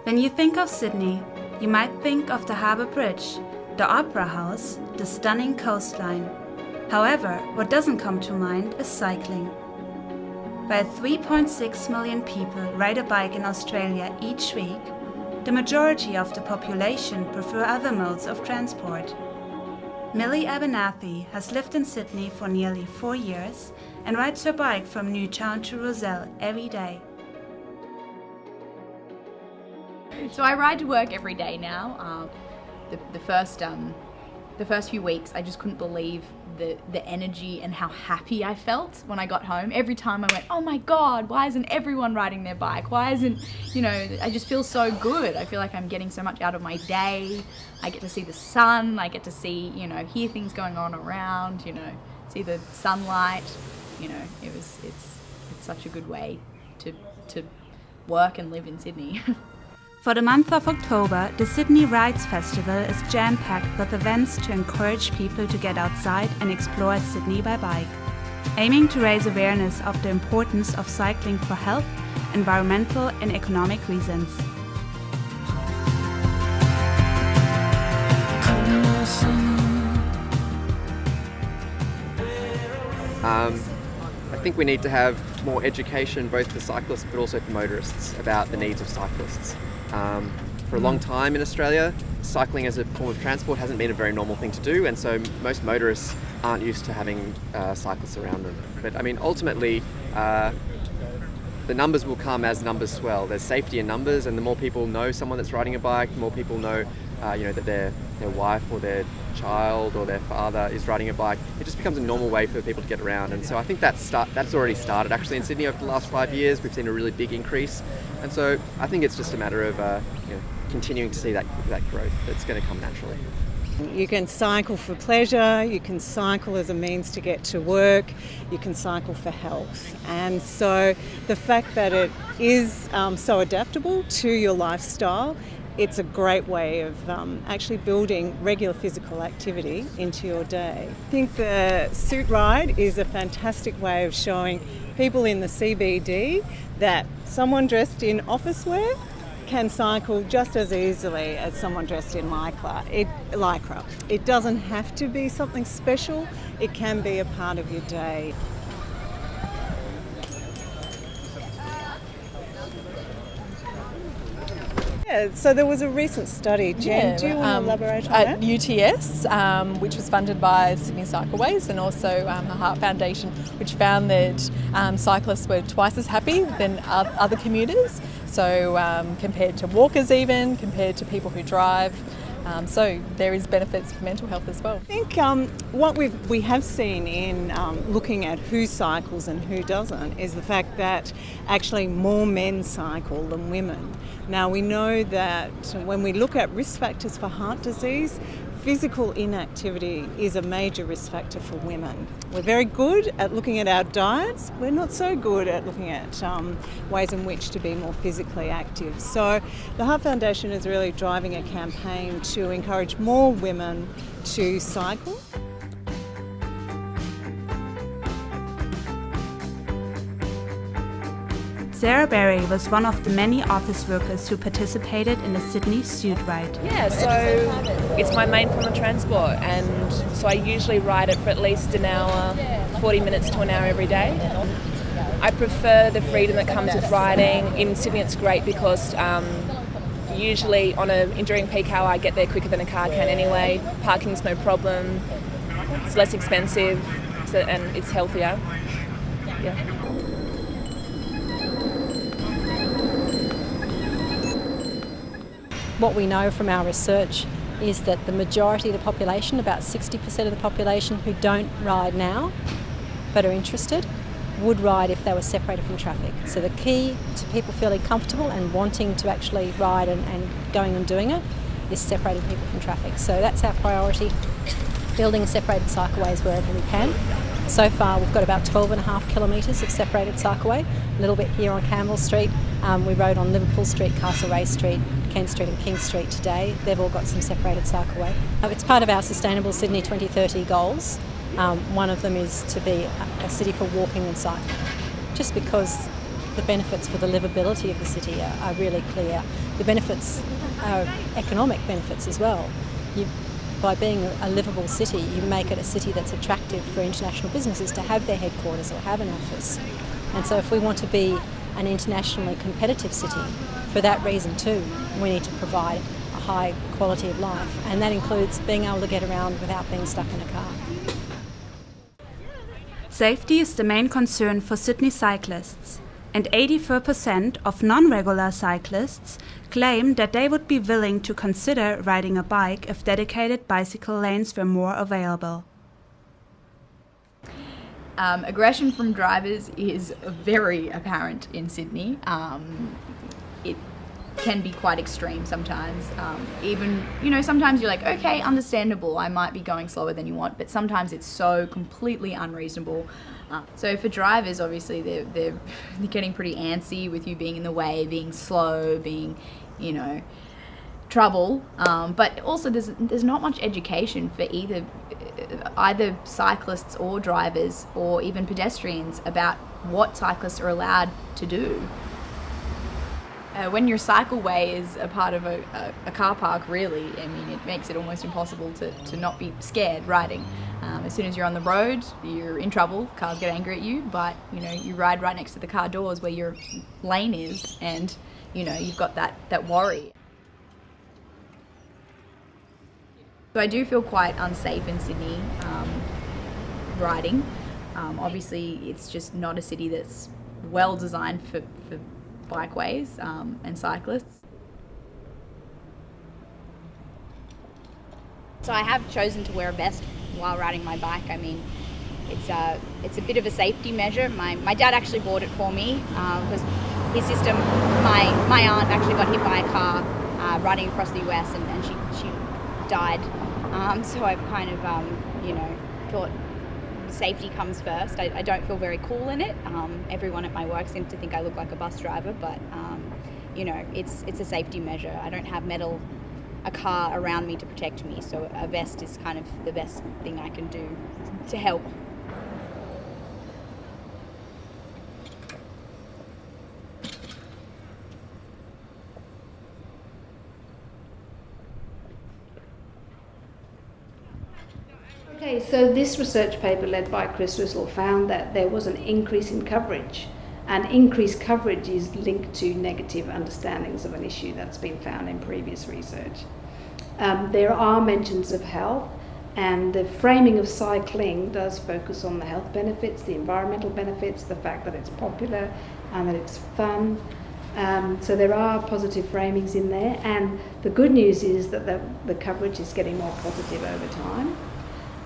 When you think of Sydney, you might think of the Harbour Bridge, the Opera House, the stunning coastline. However, what doesn't come to mind is cycling. While 3.6 million people ride a bike in Australia each week, the majority of the population prefer other modes of transport. Millie Abernathy has lived in Sydney for nearly 4 years and rides her bike from Newtown to Rozelle every day. So I ride to work every day now. The first few weeks, I just couldn't believe the energy and how happy I felt when I got home. Every time I went, oh my God, why isn't everyone riding their bike? Why isn't, I just feel so good. I feel like I'm getting so much out of my day. I get to see the sun. I get to see, hear things going on around, see the sunlight. It's such a good way to work and live in Sydney. For the month of October, the Sydney Rides Festival is jam-packed with events to encourage people to get outside and explore Sydney by bike, aiming to raise awareness of the importance of cycling for health, environmental and economic reasons. I think we need to have more education both for cyclists but also for motorists about the needs of cyclists. For a long time in Australia, cycling as a form of transport hasn't been a very normal thing to do, and so most motorists aren't used to having cyclists around them. But ultimately, the numbers will come as numbers swell. There's safety in numbers, and the more people know someone that's riding a bike, the more people know that their wife or their child or their father is riding a bike. It just becomes a normal way for people to get around, and so I think that's already started actually in Sydney over the last 5 years. We've seen a really big increase, and so I think it's just a matter of continuing to see that growth that's going to come naturally. You can cycle for pleasure, you can cycle as a means to get to work, you can cycle for health. And so the fact that it is so adaptable to your lifestyle, it's a great way of actually building regular physical activity into your day. I think the suit ride is a fantastic way of showing people in the CBD that someone dressed in office wear can cycle just as easily as someone dressed in lycra. It doesn't have to be something special, it can be a part of your day. Yeah, so there was a recent study. Jen, do you want to elaborate on at that? UTS, which was funded by Sydney Cycleways and also the Heart Foundation, which found that cyclists were twice as happy than other commuters. So compared to walkers even, compared to people who drive. So there is benefits for mental health as well. I think what we have seen in looking at who cycles and who doesn't is the fact that actually more men cycle than women. Now we know that when we look at risk factors for heart disease, physical inactivity is a major risk factor for women. We're very good at looking at our diets. We're not so good at looking at ways in which to be more physically active. So the Heart Foundation is really driving a campaign to encourage more women to cycle. Sarah Berry was one of the many office workers who participated in the Sydney Suit Ride. Yeah, so it's my main form of transport, and so I usually ride it for at least an hour, 40 minutes to an hour every day. I prefer the freedom that comes with riding. In Sydney it's great because usually during peak hour I get there quicker than a car can anyway. Parking's no problem, it's less expensive, and it's healthier. Yeah. What we know from our research is that the majority of the population, about 60% of the population who don't ride now but are interested, would ride if they were separated from traffic. So the key to people feeling comfortable and wanting to actually ride and going and doing it is separating people from traffic. So that's our priority, building separated cycleways wherever we can. So far we've got about 12.5 kilometres of separated cycleway, a little bit here on Campbell Street. We rode on Liverpool Street, Castlereagh Street, Kent Street and King Street today. They've all got some separated cycleway. It's part of our Sustainable Sydney 2030 goals. One of them is to be a city for walking and cycling. Just because the benefits for the livability of the city are really clear. The benefits are economic benefits as well. By being a livable city, you make it a city that's attractive for international businesses to have their headquarters or have an office. And so if we want to be an internationally competitive city, for that reason too, we need to provide a high quality of life, and that includes being able to get around without being stuck in a car. Safety is the main concern for Sydney cyclists, and 84% of non-regular cyclists claim that they would be willing to consider riding a bike if dedicated bicycle lanes were more available. Aggression from drivers is very apparent in Sydney. It can be quite extreme sometimes. Even, sometimes you're like, okay, understandable, I might be going slower than you want, but sometimes it's so completely unreasonable. So for drivers, obviously, they're getting pretty antsy with you being in the way, being slow, being, trouble. But also there's not much education for either cyclists or drivers or even pedestrians about what cyclists are allowed to do. When your cycleway is a part of a car park, really, it makes it almost impossible to not be scared riding. As soon as you're on the road, you're in trouble, cars get angry at you, but you ride right next to the car doors where your lane is, and you've got that worry. So I do feel quite unsafe in Sydney riding. Obviously, it's just not a city that's well designed for bikeways and cyclists. So I have chosen to wear a vest while riding my bike. It's a bit of a safety measure. My dad actually bought it for me because his sister, my aunt actually got hit by a car riding across the US and she died. So I've kind of thought safety comes first. I don't feel very cool in it. Everyone at my work seems to think I look like a bus driver, but it's a safety measure. I don't have a car around me to protect me, so a vest is kind of the best thing I can do to help. Okay, so this research paper led by Chris Rissell found that there was an increase in coverage, and increased coverage is linked to negative understandings of an issue that's been found in previous research. There are mentions of health, and the framing of cycling does focus on the health benefits, the environmental benefits, the fact that it's popular and that it's fun. So there are positive framings in there, and the good news is that the coverage is getting more positive over time.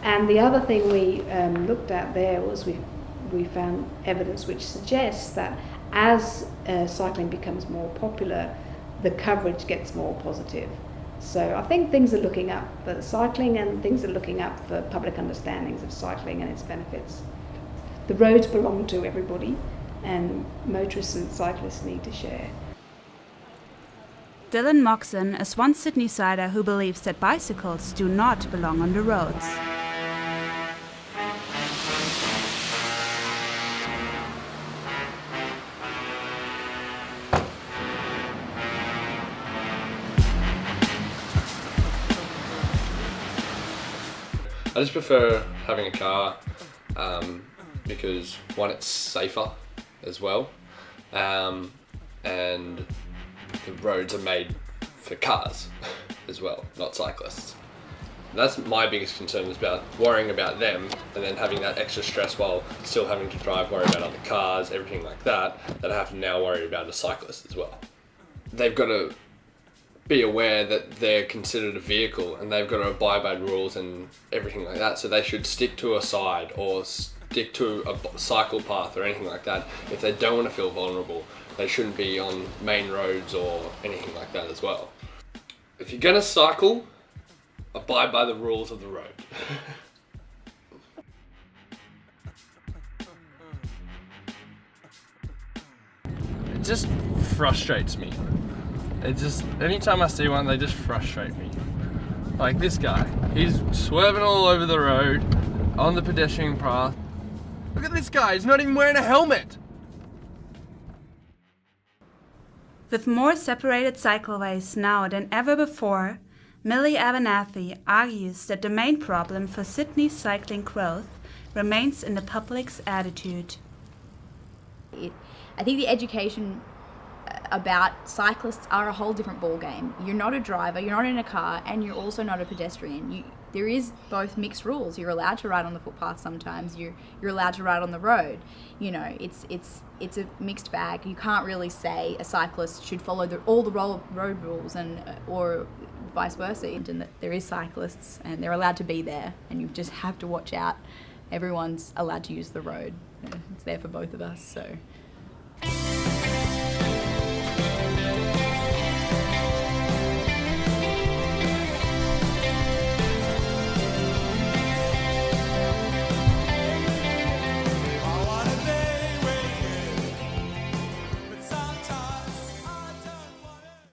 And the other thing we looked at there was we found evidence which suggests that as cycling becomes more popular, the coverage gets more positive. So I think things are looking up for cycling, and things are looking up for public understandings of cycling and its benefits. The roads belong to everybody, and motorists and cyclists need to share. Dylan Moxon is one Sydney-sider who believes that bicycles do not belong on the roads. I just prefer having a car because, one, it's safer as well, and the roads are made for cars as well, not cyclists. And that's my biggest concern, is about worrying about them and then having that extra stress while still having to worry about other cars, everything like that I have to now worry about a cyclist as well. They've got to be aware that they're considered a vehicle, and they've got to abide by rules and everything like that, so they should stick to a side or stick to a cycle path or anything like that. If they don't want to feel vulnerable, they shouldn't be on main roads or anything like that as well. If you're going to cycle, abide by the rules of the road. It just frustrates me. Anytime I see one, they just frustrate me. Like this guy, he's swerving all over the road, on the pedestrian path. Look at this guy, he's not even wearing a helmet. With more separated cycleways now than ever before, Millie Abernathy argues that the main problem for Sydney's cycling growth remains in the public's attitude. I think the education about cyclists are a whole different ballgame. You're not a driver, you're not in a car, and you're also not a pedestrian. There is both mixed rules. You're allowed to ride on the footpath sometimes. You're allowed to ride on the road. You know, it's a mixed bag. You can't really say a cyclist should follow all the road rules or vice versa. And that there is cyclists and they're allowed to be there, and you just have to watch out. Everyone's allowed to use the road. It's there for both of us. So